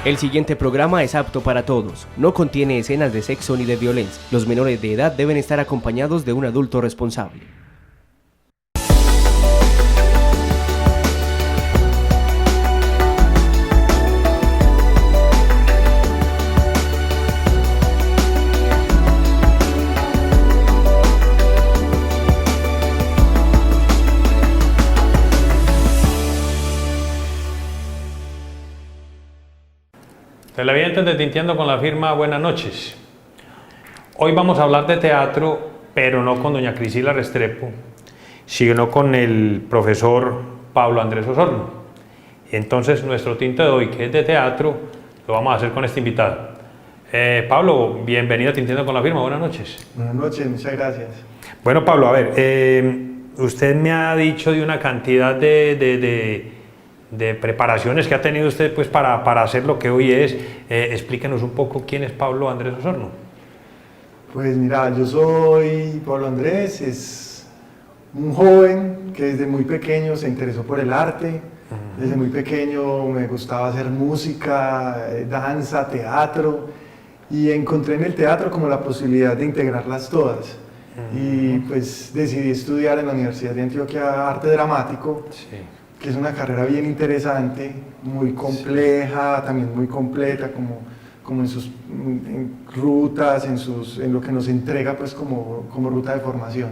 El siguiente programa es apto para todos. No contiene escenas de sexo ni de violencia. Los menores de edad deben estar acompañados de un adulto responsable. Televidentes de Tinteando con la Firma, buenas noches. Hoy vamos a hablar de teatro, pero no con doña Crisila Restrepo, sino con el profesor Pablo Andrés Osorno. Entonces nuestro tinte de hoy, que es de teatro, lo vamos a hacer con este invitado. Pablo, bienvenido a Tinteando con la Firma, buenas noches. Buenas noches, muchas gracias. Bueno, Pablo, a ver, usted me ha dicho de una cantidad de preparaciones que ha tenido usted pues, para hacer lo que hoy es. Explíquenos un poco quién es Pablo Andrés Osorno. Pues mira, yo soy Pablo Andrés, es un joven que desde muy pequeño se interesó por el arte. Desde muy pequeño me gustaba hacer música, danza, teatro, y encontré en el teatro como la posibilidad de integrarlas todas. Y pues decidí estudiar en la Universidad de Antioquia Arte Dramático. Sí. Que es una carrera bien interesante, muy compleja, también muy completa, como en sus rutas, en lo que nos entrega pues como ruta de formación.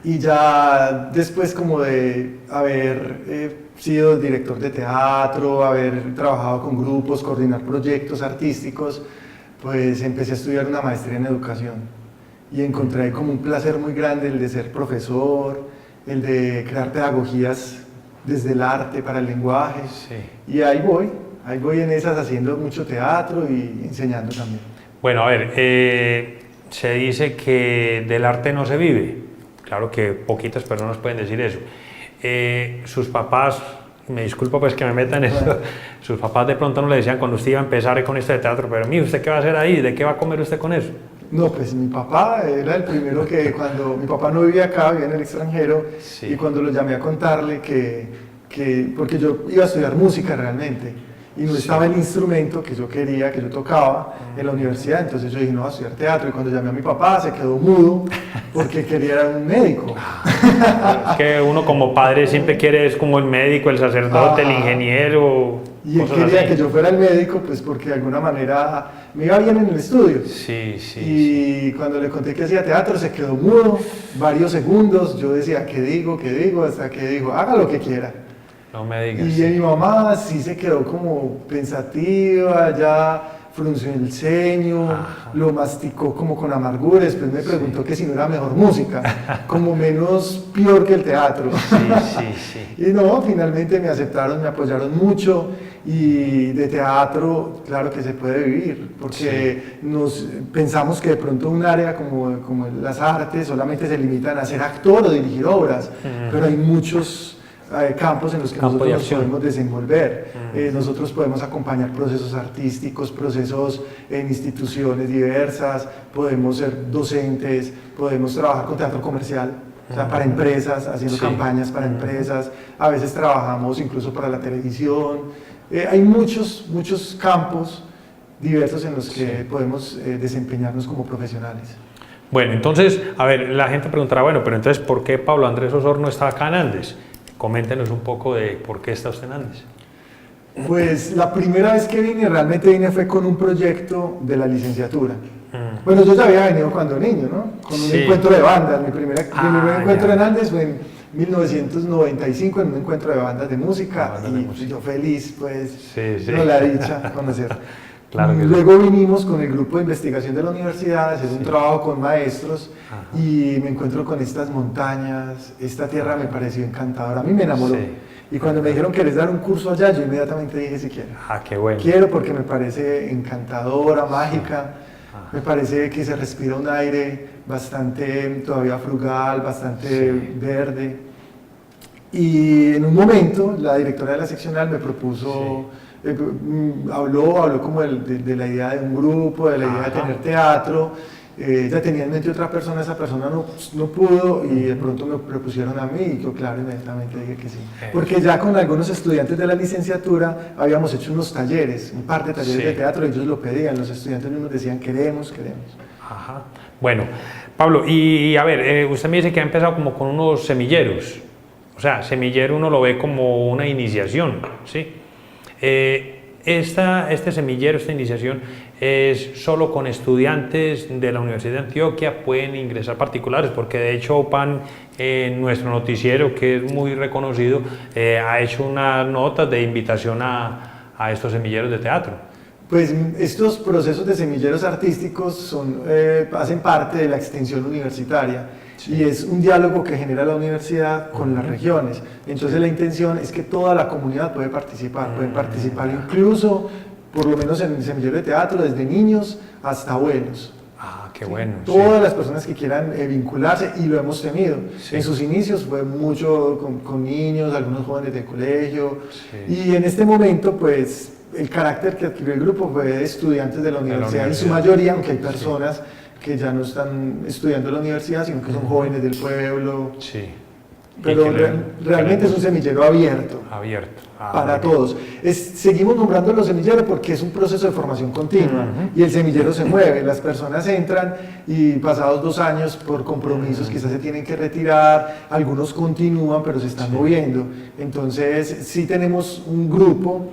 Y ya después como de haber sido director de teatro, haber trabajado con grupos, coordinar proyectos artísticos, pues empecé a estudiar una maestría en educación y encontré ahí como un placer muy grande el de ser profesor, el de crear pedagogías desde el arte para el lenguaje. Sí. Y ahí voy en esas haciendo mucho teatro y enseñando también. Bueno, a ver, se dice que del arte no se vive. Claro que poquitas personas pueden decir eso. Sus papás, me disculpo pues que me meta en esto, sus papás de pronto no le decían cuando usted iba a empezar con esto de teatro, pero mire, ¿usted qué va a hacer ahí? ¿De qué va a comer usted con eso? No, pues mi papá era el primero que cuando mi papá no vivía acá, vivía en el extranjero, sí. Y cuando lo llamé a contarle porque yo iba a estudiar música realmente, y no estaba el instrumento que yo quería, que yo tocaba en la universidad, entonces yo dije, no, voy a estudiar teatro, y cuando llamé a mi papá se quedó mudo, porque quería era un médico. Es que uno como padre siempre quiere, es como el médico, el sacerdote, el ingeniero. Y él quería así. Que yo fuera el médico, pues porque de alguna manera me iba bien en el estudio. Sí, sí. Y cuando le conté que hacía teatro se quedó mudo varios segundos, yo decía, ¿qué digo? Hasta que dijo, haga lo que quiera. No me digas. Y mi mamá sí se quedó como pensativa, ya frunció el ceño, lo masticó como con amargura, después me preguntó que si no era mejor música, como menos peor que el teatro. Sí. Y no, finalmente me aceptaron, me apoyaron mucho, y de teatro, claro que se puede vivir, porque pensamos que de pronto un área como las artes solamente se limitan a ser actor o dirigir obras, pero hay muchos campos en los que nosotros nos podemos desenvolver. Nosotros podemos acompañar procesos artísticos, procesos en instituciones diversas, podemos ser docentes, podemos trabajar con teatro comercial, o sea, para empresas, haciendo campañas para empresas, a veces trabajamos incluso para la televisión. Hay muchos campos diversos en los que podemos desempeñarnos como profesionales. Bueno, entonces, a ver, la gente preguntará, bueno, pero entonces, ¿por qué Pablo Andrés Osorno está acá en Andes? Coméntenos un poco de por qué está usted en Andes. Pues la primera vez que realmente vine fue con un proyecto de la licenciatura. Bueno, yo ya había venido cuando niño, ¿no? Con un encuentro de bandas. Mi primer encuentro en Andes fue en 1995 en un encuentro de bandas de música, y yo feliz, pues, no la dicha conocer. Claro que luego vinimos con el grupo de investigación de la universidad a hacer un trabajo con maestros, y me encuentro con estas montañas, esta tierra me pareció encantadora, a mí me enamoró. Y cuando me dijeron que les dar un curso allá, yo inmediatamente dije si quiero. Qué bueno. Quiero porque me parece encantadora, mágica, me parece que se respira un aire bastante todavía frugal, bastante verde. Y en un momento la directora de la seccional me propuso, habló como de la idea de un grupo, de la idea de tener teatro, ella tenía en mente otra persona, esa persona no pudo y de pronto me propusieron a mí y yo claro, inmediatamente dije que sí. Porque ya con algunos estudiantes de la licenciatura habíamos hecho unos talleres, un par de talleres de teatro, ellos lo pedían, los estudiantes mismos decían queremos. Ajá. Bueno, Pablo, y a ver, usted me dice que ha empezado como con unos semilleros, o sea, semillero uno lo ve como una iniciación, ¿sí? Este semillero, esta iniciación, es solo con estudiantes de la Universidad de Antioquia, pueden ingresar particulares, porque de hecho OPAN, en nuestro noticiero, que es muy reconocido, ha hecho unas notas de invitación a estos semilleros de teatro. Pues estos procesos de semilleros artísticos hacen parte de la extensión universitaria. Sí. Y es un diálogo que genera la universidad con las regiones. Entonces la intención es que toda la comunidad puede participar, pueden participar incluso, por lo menos en el semillero de teatro, desde niños hasta abuelos. Ah, qué bueno. Todas las personas que quieran vincularse, y lo hemos tenido. En sus inicios fue mucho con niños, algunos jóvenes de colegio, y en este momento pues el carácter que adquirió el grupo fue de estudiantes de la universidad, en su mayoría, aunque hay personas que ya no están estudiando en la universidad, sino que son jóvenes del pueblo. Sí. Pero realmente es un semillero abierto. Para todos. Seguimos nombrando los semilleros porque es un proceso de formación continua y el semillero se mueve, las personas entran y pasados 2 años por compromisos quizás se tienen que retirar, algunos continúan pero se están moviendo. Entonces sí tenemos un grupo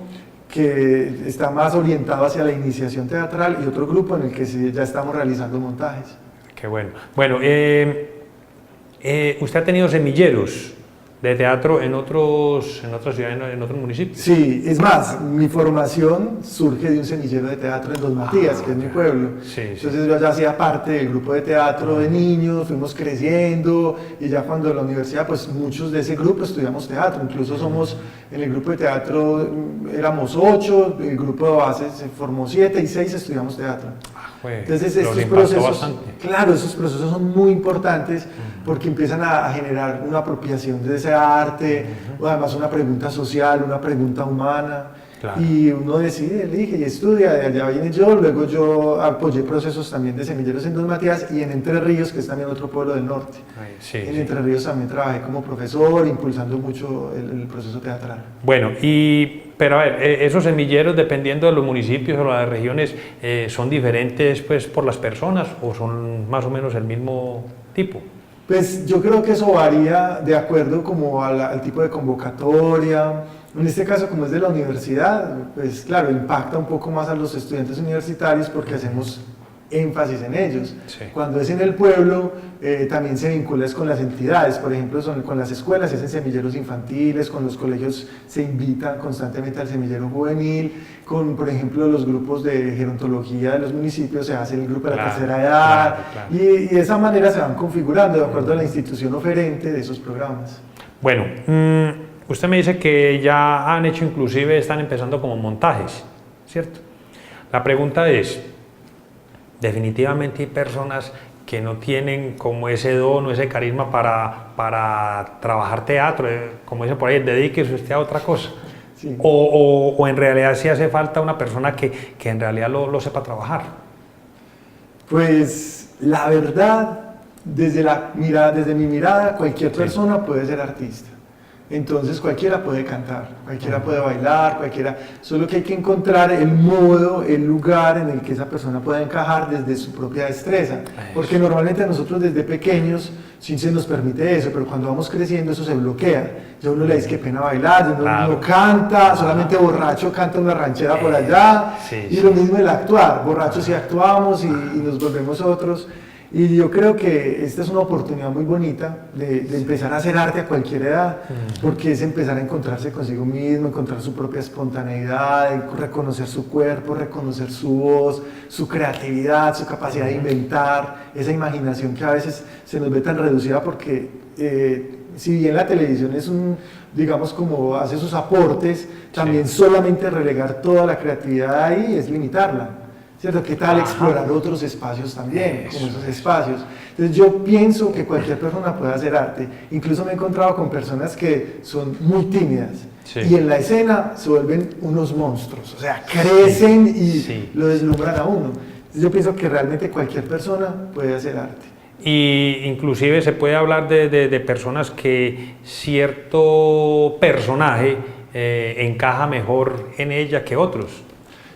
que está más orientado hacia la iniciación teatral y otro grupo en el que sí, ya estamos realizando montajes. Qué bueno. Bueno, ¿usted ha tenido semilleros de teatro en otras ciudades, en otros municipios? Sí, es más, mi formación surge de un semillero de teatro en Don Matías, que es mi pueblo. Entonces yo ya hacía parte del grupo de teatro de niños, fuimos creciendo y ya cuando en la universidad, pues muchos de ese grupo estudiamos teatro, incluso somos, en el grupo de teatro éramos 8, el grupo de base se formó 7 y 6 estudiamos teatro. Entonces estos procesos, claro, esos procesos son muy importantes porque empiezan a generar una apropiación de ese arte, o además una pregunta social, una pregunta humana, y uno decide, elige y estudia, de allá viene yo, luego yo apoyé procesos también de semilleros en Don Matías y en Entre Ríos, que es también otro pueblo del norte. En Entre Ríos también trabajé como profesor, impulsando mucho el proceso teatral. Bueno, pero a ver, esos semilleros, dependiendo de los municipios o las regiones, ¿son diferentes pues, por las personas o son más o menos el mismo tipo? Pues yo creo que eso varía de acuerdo como al tipo de convocatoria. En este caso, como es de la universidad, pues claro, impacta un poco más a los estudiantes universitarios porque hacemos énfasis en ellos. Cuando es en el pueblo, también se vincula con las entidades, por ejemplo, con las escuelas, se hacen semilleros infantiles, con los colegios se invita constantemente al semillero juvenil, con, por ejemplo, los grupos de gerontología de los municipios, se hace el grupo de la tercera edad, y de esa manera se van configurando de acuerdo a la institución oferente de esos programas. Bueno, usted me dice que ya han hecho, inclusive están empezando como montajes, ¿cierto? La pregunta es, definitivamente hay personas que no tienen como ese don o ese carisma para trabajar teatro, como dice por ahí, dedíquese usted a otra cosa. Sí. O en realidad sí hace falta una persona que en realidad lo sepa trabajar. Pues la verdad, desde mi mirada, cualquier persona puede ser artista. Entonces cualquiera puede cantar, cualquiera puede bailar, solo que hay que encontrar el modo, el lugar en el que esa persona pueda encajar desde su propia destreza, porque normalmente nosotros desde pequeños sí se nos permite eso, pero cuando vamos creciendo eso se bloquea, ya uno le dice que pena bailar, uno no canta, solamente borracho canta una ranchera por allá, y lo mismo el actuar, borrachos sí actuamos y nos volvemos otros. Y yo creo que esta es una oportunidad muy bonita de empezar a hacer arte a cualquier edad, porque es empezar a encontrarse consigo mismo, encontrar su propia espontaneidad, reconocer su cuerpo, reconocer su voz, su creatividad, su capacidad de inventar, esa imaginación que a veces se nos ve tan reducida porque si bien la televisión es digamos como hace sus aportes, también solamente relegar toda la creatividad ahí es limitarla. ¿Cierto? ¿Qué tal explorar otros espacios también, como esos espacios? Entonces yo pienso que cualquier persona puede hacer arte. Incluso me he encontrado con personas que son muy tímidas y en la escena se vuelven unos monstruos, o sea, crecen y lo deslumbran a uno. Yo pienso que realmente cualquier persona puede hacer arte. Y inclusive se puede hablar de personas que cierto personaje encaja mejor en ella que otros.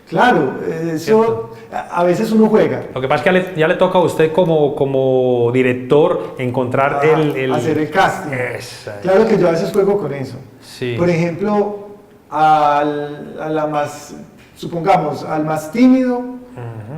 Claro, eso a veces uno juega. Lo que pasa es que ya le toca a usted como director encontrar hacer el casting. Exacto. Claro que yo a veces juego con eso. Sí. Por ejemplo, supongamos, al más tímido,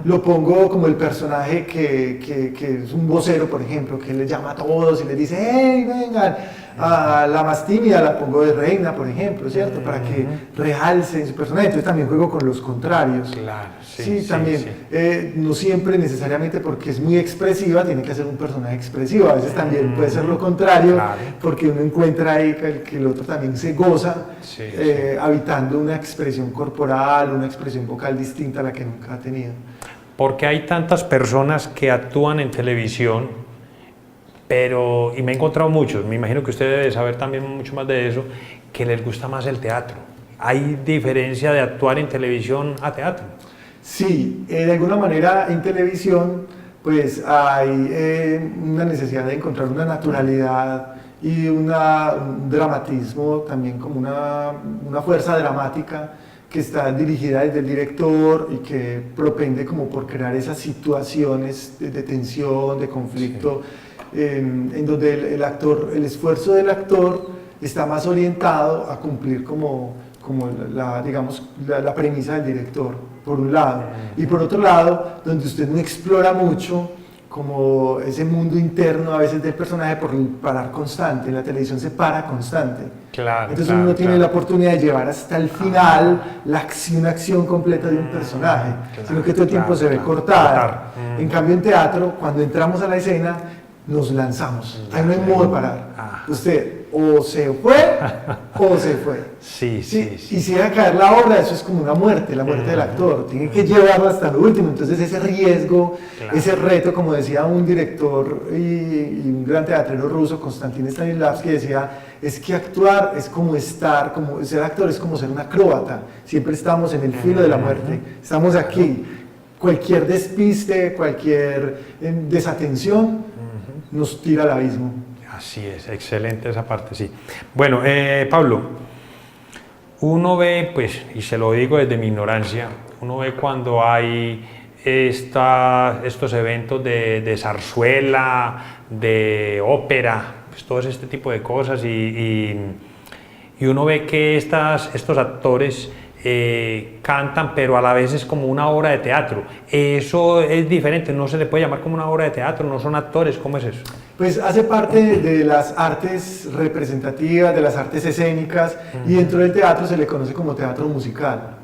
lo pongo como el personaje que es un vocero, por ejemplo, que le llama a todos y les dice, ¡hey, vengan! A la más tímida la pongo de reina, por ejemplo, ¿cierto? Para que realce su personaje. Entonces también juego con los contrarios. Claro, sí. También. Sí. No siempre necesariamente porque es muy expresiva, tiene que ser un personaje expresivo. A veces también puede ser lo contrario, claro. porque uno encuentra ahí que el otro también se goza, habitando una expresión corporal, una expresión vocal distinta a la que nunca ha tenido. Porque hay tantas personas que actúan en televisión, y me he encontrado muchos, me imagino que usted debe saber también mucho más de eso, que les gusta más el teatro. ¿Hay diferencia de actuar en televisión a teatro? Sí, de alguna manera en televisión pues hay una necesidad de encontrar una naturalidad y un dramatismo, también como una fuerza dramática que está dirigida desde el director y que propende como por crear esas situaciones de tensión, de conflicto, en donde el esfuerzo del actor está más orientado a cumplir como la premisa del director, por un lado. Y por otro lado, donde usted no explora mucho como ese mundo interno a veces del personaje por el parar constante. En la televisión se para constante. Claro, entonces uno tiene la oportunidad de llevar hasta el final una acción completa de un personaje, sino que todo el tiempo se ve cortada. En cambio en teatro, cuando entramos a la escena, nos lanzamos. Ahí no hay modo de parar. Usted o se fue o se fue. Sí. Y si deja caer la obra, eso es como una muerte, la muerte del actor. Tiene que llevarlo hasta lo último. Entonces ese riesgo, ese reto, como decía un director y un gran teatrero ruso, Konstantin Stanislavski, decía, es que actuar es como ser actor es como ser un acróbata. Siempre estamos en el filo de la muerte. Estamos aquí. Cualquier despiste, cualquier desatención nos tira al abismo. Así es, excelente esa parte, sí. Bueno, Pablo, uno ve, pues, y se lo digo desde mi ignorancia, uno ve cuando hay estos eventos de zarzuela, de ópera, pues todo este tipo de cosas, y uno ve que estos actores cantan, pero a la vez es como una obra de teatro. Eso es diferente, no se le puede llamar como una obra de teatro, no son actores, ¿cómo es eso? Pues hace parte de las artes representativas, de las artes escénicas, y dentro del teatro se le conoce como teatro musical.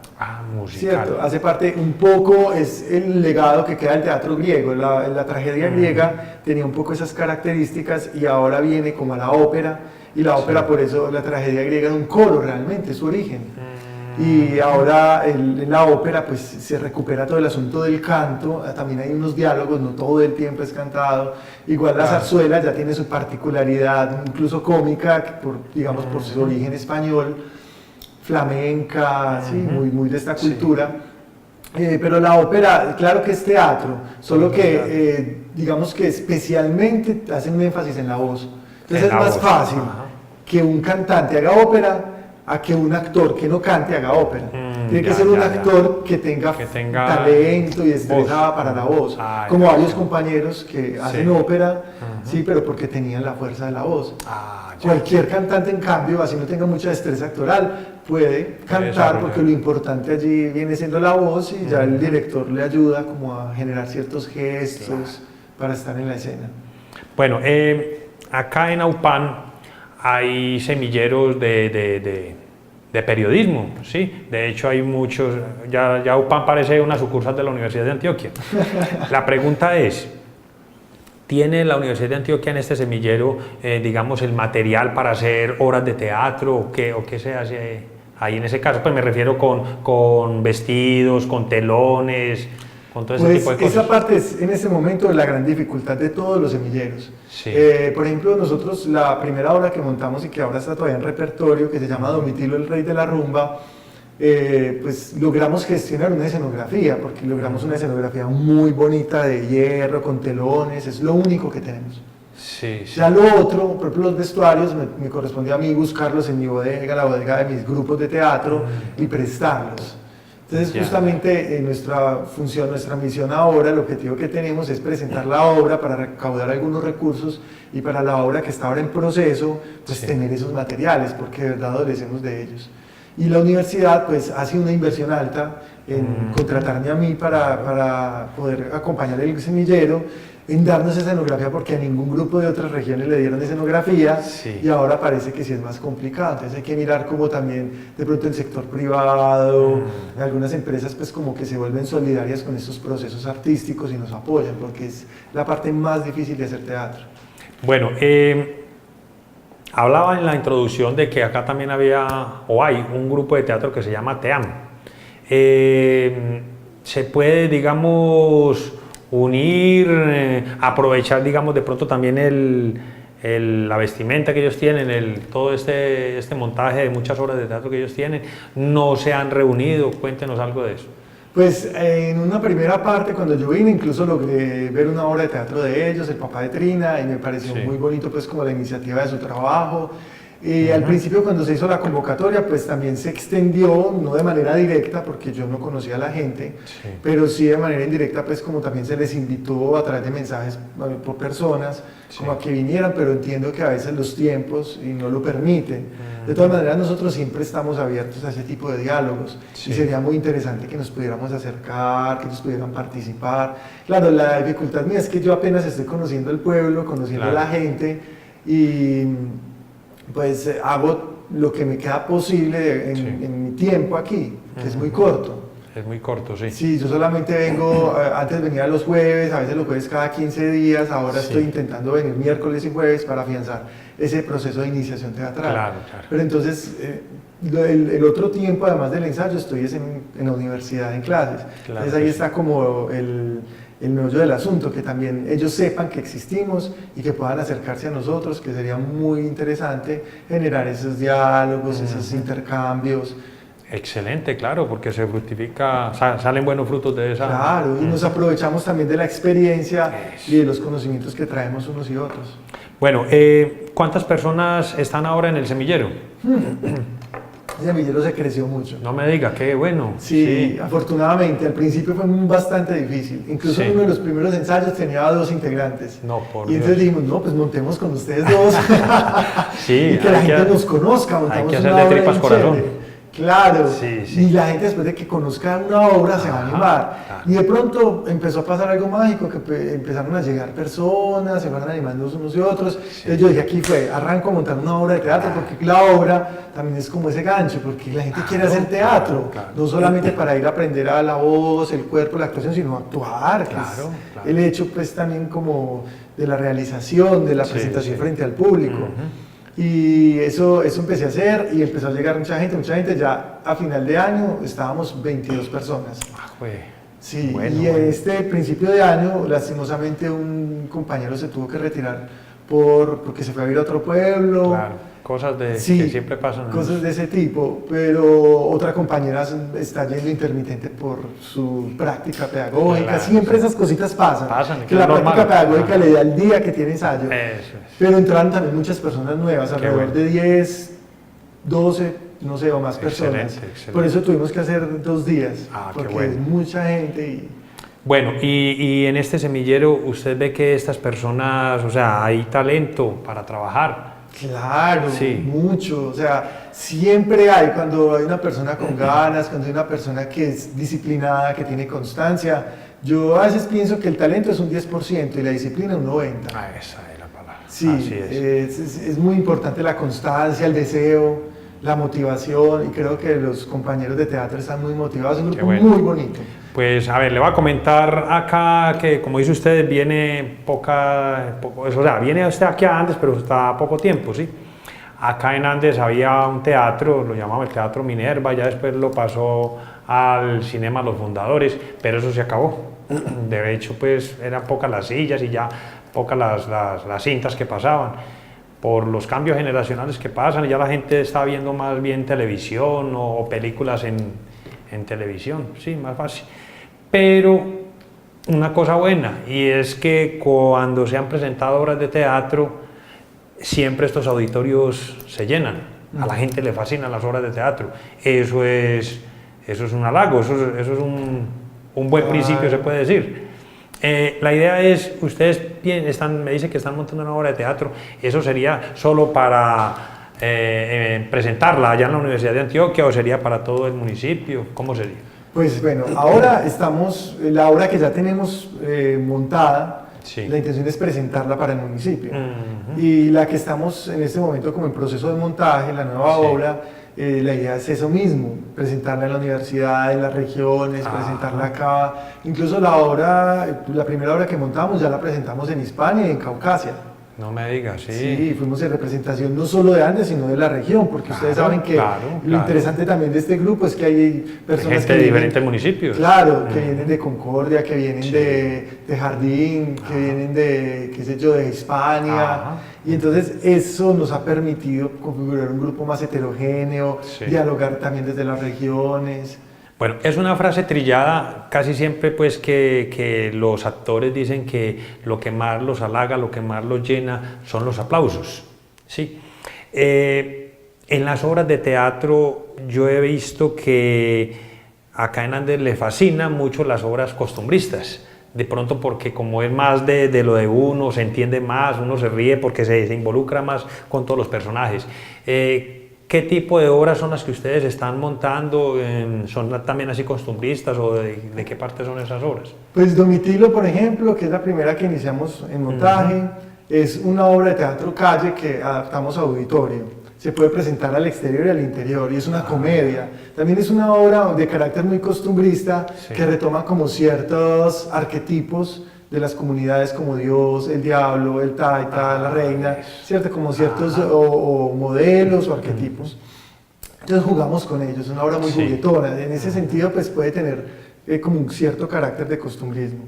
Musical. Cierto, hace parte un poco, es el legado que queda del teatro griego. La tragedia griega tenía un poco esas características y ahora viene como a la ópera, y la ópera, por eso la tragedia griega es un coro realmente, su origen. Y ahora en la ópera pues se recupera todo el asunto del canto, también hay unos diálogos, no todo el tiempo es cantado. Igual la zarzuela ya tiene su particularidad, incluso cómica, por su origen español, flamenca, ¿sí? muy de esta cultura. Pero la ópera, claro que es teatro, solo que digamos que especialmente hacen un énfasis en la voz. Entonces es más fácil que un cantante haga ópera a que un actor que no cante haga ópera. Tiene que ser un actor que tenga talento y destreza para la voz, como varios compañeros que hacen ópera, sí, pero porque tenían la fuerza de la voz. Cualquier cantante, en cambio, así no tenga mucha destreza actoral, puede cantar, porque lo importante allí viene siendo la voz, y ya el director le ayuda como a generar ciertos gestos para estar en la escena. Bueno, acá en AUPAN hay semilleros de periodismo, ¿sí? De hecho hay muchos, ya UPAN parece una sucursal de la Universidad de Antioquia. La pregunta es, ¿tiene la Universidad de Antioquia en este semillero, digamos, el material para hacer obras de teatro o qué se hace ahí en ese caso? Pues me refiero con vestidos, con telones, con todo ese tipo de cosas. Esa parte es en ese momento la gran dificultad de todos los semilleros. Sí. Por ejemplo, nosotros la primera obra que montamos y que ahora está todavía en repertorio, que se llama Domitilo, el rey de la rumba, pues logramos gestionar una escenografía, porque logramos una escenografía muy bonita de hierro, con telones, es lo único que tenemos. Sí, sí. Ya lo otro, por ejemplo, los vestuarios, me corresponde a mí buscarlos en mi bodega, la bodega de mis grupos de teatro, y prestarlos. Entonces, justamente nuestra función, nuestra misión ahora, el objetivo que tenemos es presentar la obra para recaudar algunos recursos y para la obra que está ahora en proceso, pues tener esos materiales, porque de verdad adolecemos de ellos. Y la universidad, pues, hace una inversión alta en contratarme a mí para poder acompañar el semillero, en darnos escenografía, porque a ningún grupo de otras regiones le dieron escenografía, y ahora parece que sí es más complicado. Entonces hay que mirar cómo también de pronto el sector privado, algunas empresas pues como que se vuelven solidarias con estos procesos artísticos y nos apoyan, porque es la parte más difícil de hacer teatro. Bueno, hablaba en la introducción de que acá también había, o hay, un grupo de teatro que se llama TEAM. Se puede, digamos, unir, aprovechar, digamos, de pronto también la vestimenta que ellos tienen, todo este montaje de muchas obras de teatro que ellos tienen. ¿No se han reunido? Cuéntenos algo de eso. Pues en una primera parte, cuando yo vine, incluso logré ver una obra de teatro de ellos, El Papá de Trina, y me pareció muy bonito pues como la iniciativa de su trabajo. Y al principio, cuando se hizo la convocatoria, pues también se extendió, no de manera directa, porque yo no conocía a la gente, pero sí de manera indirecta, pues como también se les invitó a través de mensajes por personas, como a que vinieran, pero entiendo que a veces los tiempos y no lo permiten. De todas maneras, nosotros siempre estamos abiertos a ese tipo de diálogos, y sería muy interesante que nos pudiéramos acercar, que ellos pudieran participar. Claro, la dificultad mía es que yo apenas estoy conociendo el pueblo, conociendo a la gente, y pues hago lo que me queda posible en mi tiempo aquí, que es muy corto. Es muy corto, sí. Sí, yo solamente vengo, antes venía los jueves, a veces los jueves cada 15 días, ahora estoy intentando venir miércoles y jueves para afianzar ese proceso de iniciación teatral. Claro. Pero entonces, el otro tiempo, además del ensayo, estoy en la universidad en clases. Entonces ahí está como el meollo del asunto, que también ellos sepan que existimos y que puedan acercarse a nosotros, que sería muy interesante generar esos diálogos, esos intercambios. Excelente, claro, porque se fructifica, salen buenos frutos de esa... Claro, y nos aprovechamos también de la experiencia y de los conocimientos que traemos unos y otros. Bueno, ¿cuántas personas están ahora en el semillero? El semillero se creció mucho. No me diga, qué bueno. Sí, afortunadamente, al principio fue bastante difícil. Incluso en uno de los primeros ensayos tenía 2 integrantes. No, por y entonces dijimos, no, pues montemos con ustedes 2. Y que la gente nos conozca, montamos hay que hacerle tripas corazón. Claro, y la gente después de que conozca una obra se va a animar. Y de pronto empezó a pasar algo mágico, que empezaron a llegar personas, se fueron animando unos y otros. Entonces yo dije, aquí arranco a montar una obra de teatro, porque la obra también es como ese gancho, porque la gente quiere hacer teatro, no solamente para ir a aprender a la voz, el cuerpo, la actuación, sino actuar, que es el hecho pues también como de la realización, de la presentación frente al público. Y eso empecé a hacer y empezó a llegar mucha gente, ya a final de año estábamos 22 personas. Sí, bueno, y este principio de año, lastimosamente, un compañero se tuvo que retirar porque se fue a ir a otro pueblo. Claro, cosas que siempre pasan. Cosas de ese tipo, pero otra compañera está yendo intermitente por su práctica pedagógica. Claro, siempre esas cositas pasan. Que la práctica pedagógica le da el día que tiene ensayo. Pero entraron también muchas personas nuevas, alrededor de 10, 12, no sé, o más personas. Por eso tuvimos que hacer 2 días, porque es mucha gente. Bueno, y en este semillero, ¿usted ve que estas personas, o sea, hay talento para trabajar? Claro, mucho. O sea, siempre hay, cuando hay una persona con ganas, cuando hay una persona que es disciplinada, que tiene constancia. Yo a veces pienso que el talento es un 10% y la disciplina un 90%. Esa es la palabra. Sí, es muy importante la constancia, el deseo, la motivación, y creo que los compañeros de teatro están muy motivados. Es un grupo muy bonito. Pues a ver, le voy a comentar acá que, como dice usted, viene viene usted aquí a Andes, pero está poco tiempo, ¿sí? Acá en Andes había un teatro, lo llamamos el Teatro Minerva, ya después lo pasó al Cinema Los Fundadores, pero eso se acabó. De hecho, pues eran pocas las sillas y ya pocas las cintas que pasaban. por los cambios generacionales que pasan, y ya la gente está viendo más bien televisión o películas en televisión, sí, más fácil. Pero una cosa buena, y es que cuando se han presentado obras de teatro, siempre estos auditorios se llenan. A la gente le fascinan las obras de teatro. Eso es un halago, eso es un buen principio, se puede decir. La idea es, ustedes me dicen que están montando una obra de teatro, ¿eso sería solo para presentarla allá en la Universidad de Antioquia o sería para todo el municipio? ¿Cómo sería? Pues bueno, ahora estamos, la obra que ya tenemos montada, sí, la intención es presentarla para el municipio. Y la que estamos en este momento como en proceso de montaje, la nueva obra, la idea es eso mismo, presentarla en la universidad, en las regiones, presentarla acá. Incluso la primera obra que montamos ya la presentamos en Hispania y en Caucasia. No me digas, sí. Sí, fuimos en representación no solo de Andes, sino de la región, porque ustedes saben que lo interesante también de este grupo es que hay personas gente de diferentes municipios. Claro, que vienen de Concordia, que vienen de Jardín, que vienen de, qué sé yo, de Hispania. Y entonces eso nos ha permitido configurar un grupo más heterogéneo, dialogar también desde las regiones. Bueno, es una frase trillada casi siempre, pues, que los actores dicen que lo que más los halaga, lo que más los llena son los aplausos, ¿sí? En las obras de teatro yo he visto que acá en Andes le fascinan mucho las obras costumbristas, de pronto porque como es más de lo de uno, se entiende más, uno se ríe porque se involucra más con todos los personajes. ¿Qué tipo de obras son las que ustedes están montando? ¿Son también así costumbristas o de qué parte son esas obras? Pues Domitilo, por ejemplo, que es la primera que iniciamos en montaje, es una obra de teatro calle que adaptamos a auditorio. Se puede presentar al exterior y al interior, y es una comedia. También es una obra de carácter muy costumbrista que retoma como ciertos arquetipos de las comunidades como Dios, el diablo, el taita, la reina, ¿cierto? Como ciertos o modelos o arquetipos. Entonces jugamos con ellos, es una obra muy juguetona. En ese sentido, pues puede tener como un cierto carácter de costumbrismo.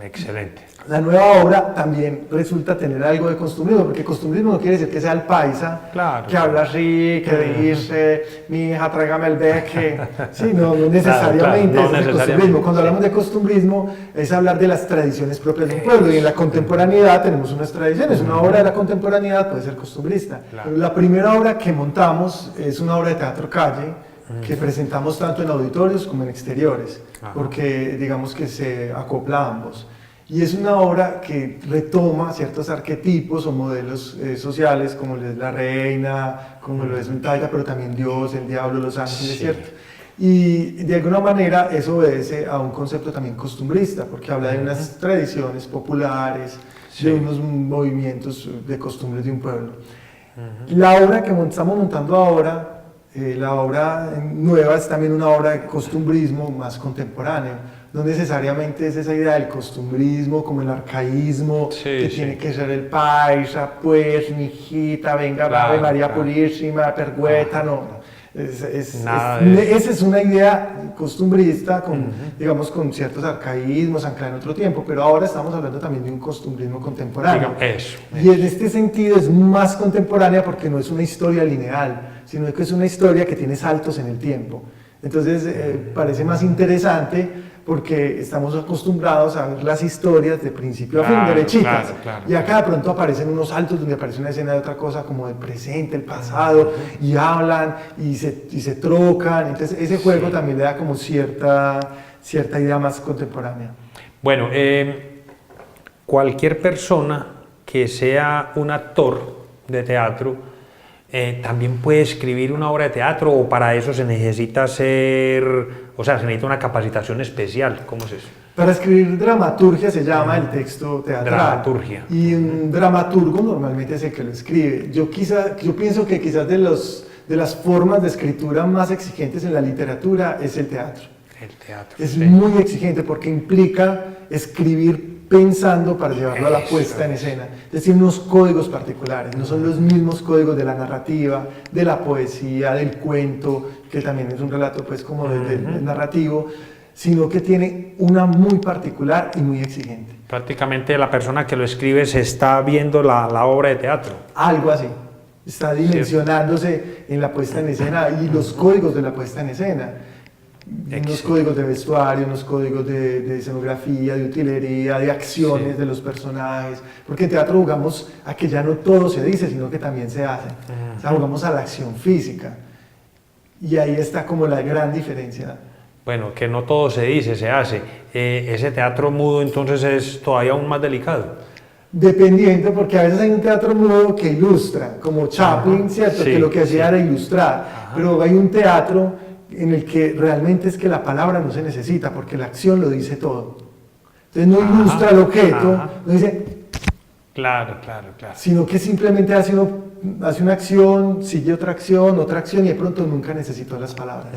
Excelente. La nueva obra también resulta tener algo de costumbrismo, porque costumbrismo no quiere decir que sea el paisa, que habla así, que dice, mi hija, tráigame el beque. Sí, no necesariamente es el costumbrismo. Cuando hablamos de costumbrismo es hablar de las tradiciones propias de un pueblo, y en la contemporaneidad tenemos unas tradiciones. Una obra de la contemporaneidad puede ser costumbrista. Pero la primera obra que montamos es una obra de teatro calle, que presentamos tanto en auditorios como en exteriores, porque digamos que se acopla a ambos. Y es una obra que retoma ciertos arquetipos o modelos sociales, como lo es la reina, como lo es un taita, pero también Dios, el diablo, los ángeles, ¿cierto? Y de alguna manera eso obedece a un concepto también costumbrista, porque habla de unas tradiciones populares, de unos movimientos de costumbres de un pueblo. La obra que estamos montando ahora, la obra nueva, es también una obra de costumbrismo más contemporáneo. No necesariamente es esa idea del costumbrismo, como el arcaísmo, que tiene que ser el paisa, pues, mi hijita, venga, Ave María Purísima, pergüeta, no. Esa es una idea costumbrista, digamos, con ciertos arcaísmos, anclada en otro tiempo, pero ahora estamos hablando también de un costumbrismo contemporáneo. Y en este sentido es más contemporánea porque no es una historia lineal, sino que es una historia que tiene saltos en el tiempo. Entonces parece más interesante porque estamos acostumbrados a ver las historias de principio a fin, derechitas. Y acá de pronto aparecen unos saltos donde aparece una escena de otra cosa, como del presente, el pasado, y hablan y se trocan. Entonces ese juego también le da como cierta idea más contemporánea. Bueno, cualquier persona que sea un actor de teatro también puede escribir una obra de teatro, o para eso se necesita se necesita una capacitación especial. ¿Cómo es eso? Para escribir dramaturgia se llama el texto teatral. Dramaturgia. Y un dramaturgo normalmente es el que lo escribe. Yo pienso que quizás de las formas de escritura más exigentes en la literatura es el teatro. El teatro. Es muy exigente porque implica escribir pensando para llevarlo a la puesta en escena, es decir, unos códigos particulares, no son los mismos códigos de la narrativa, de la poesía, del cuento, que también es un relato pues como del narrativo, sino que tiene una muy particular y muy exigente. Prácticamente la persona que lo escribe se está viendo la obra de teatro. Algo así. Está dimensionándose en la puesta en escena y los códigos de la puesta en escena. Unos códigos de vestuario, unos códigos de escenografía, de utilería, de acciones de los personajes. Porque en teatro jugamos a que ya no todo se dice, sino que también se hace. O sea, jugamos a la acción física. Y ahí está como la gran diferencia. Bueno, que no todo se dice, se hace. Ese teatro mudo entonces es todavía aún más delicado. Dependiendo, porque a veces hay un teatro mudo que ilustra, como Chaplin, ¿cierto? Sí, que lo que hacía era ilustrar. Pero hay un teatro en el que realmente es que la palabra no se necesita, porque la acción lo dice todo. Entonces no ilustra el objeto, no dice... Claro. Sino que simplemente hace una acción, sigue otra acción, y de pronto nunca necesitó las palabras.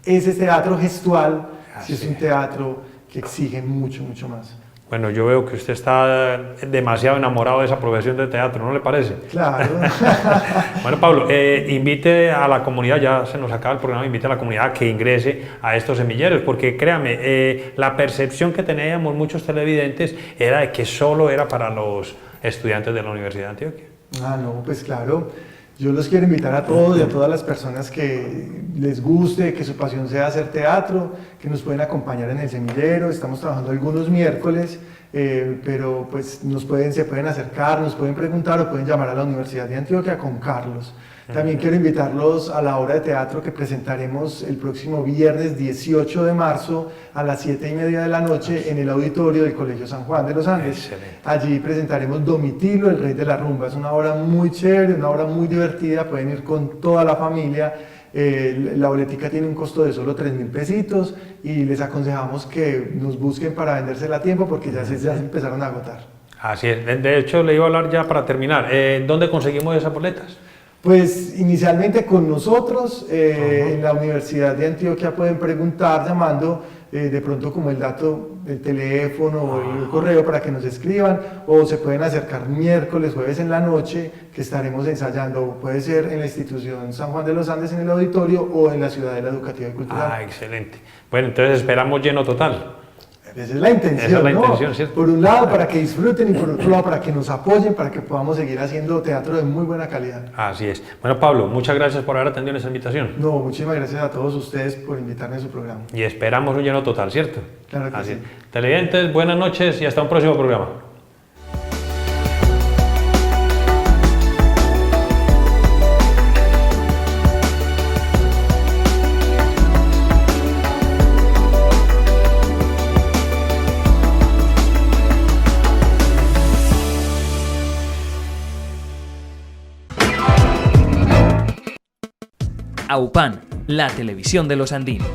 Ese teatro gestual sí es un teatro que exige mucho más. Bueno, yo veo que usted está demasiado enamorado de esa profesión de teatro, ¿no le parece? Claro. Bueno, Pablo, invite a la comunidad, ya se nos acaba el programa, invite a la comunidad a que ingrese a estos semilleros, porque créame, la percepción que teníamos muchos televidentes era de que solo era para los estudiantes de la Universidad de Antioquia. No, pues claro. Yo los quiero invitar a todos y a todas las personas que les guste, que su pasión sea hacer teatro, que nos pueden acompañar en el semillero. Estamos trabajando algunos miércoles, pero pues se pueden acercar, nos pueden preguntar o pueden llamar a la Universidad de Antioquia con Carlos. También quiero invitarlos a la obra de teatro que presentaremos el próximo viernes 18 de marzo a las 7:30 de la noche en el auditorio del Colegio San Juan de los Andes. Excelente. Allí presentaremos Domitilo, el rey de la rumba. Es una obra muy chévere, una obra muy divertida, pueden ir con toda la familia. La boletica tiene un costo de solo 3.000 pesitos y les aconsejamos que nos busquen para vendérsela a tiempo porque ya se empezaron a agotar. Así es, de hecho le iba a hablar ya para terminar. ¿Dónde conseguimos esas boletas? Pues inicialmente con nosotros, en la Universidad de Antioquia pueden preguntar llamando de pronto como el dato del teléfono o el correo para que nos escriban, o se pueden acercar miércoles, jueves en la noche que estaremos ensayando, puede ser en la institución San Juan de los Andes en el auditorio o en la Ciudadela Educativa y Cultural. Excelente. Bueno, entonces esperamos lleno total. Esa es la intención, Esa es la ¿no? intención, ¿cierto? Por un lado para que disfruten y por otro lado para que nos apoyen, para que podamos seguir haciendo teatro de muy buena calidad. Así es. Bueno, Pablo, muchas gracias por haber atendido esa invitación. No, muchísimas gracias a todos ustedes por invitarme a su programa. Y esperamos un lleno total, ¿cierto? Claro que Así sí. es. Televidentes, buenas noches y hasta un próximo programa. AUPAN, la televisión de los andinos.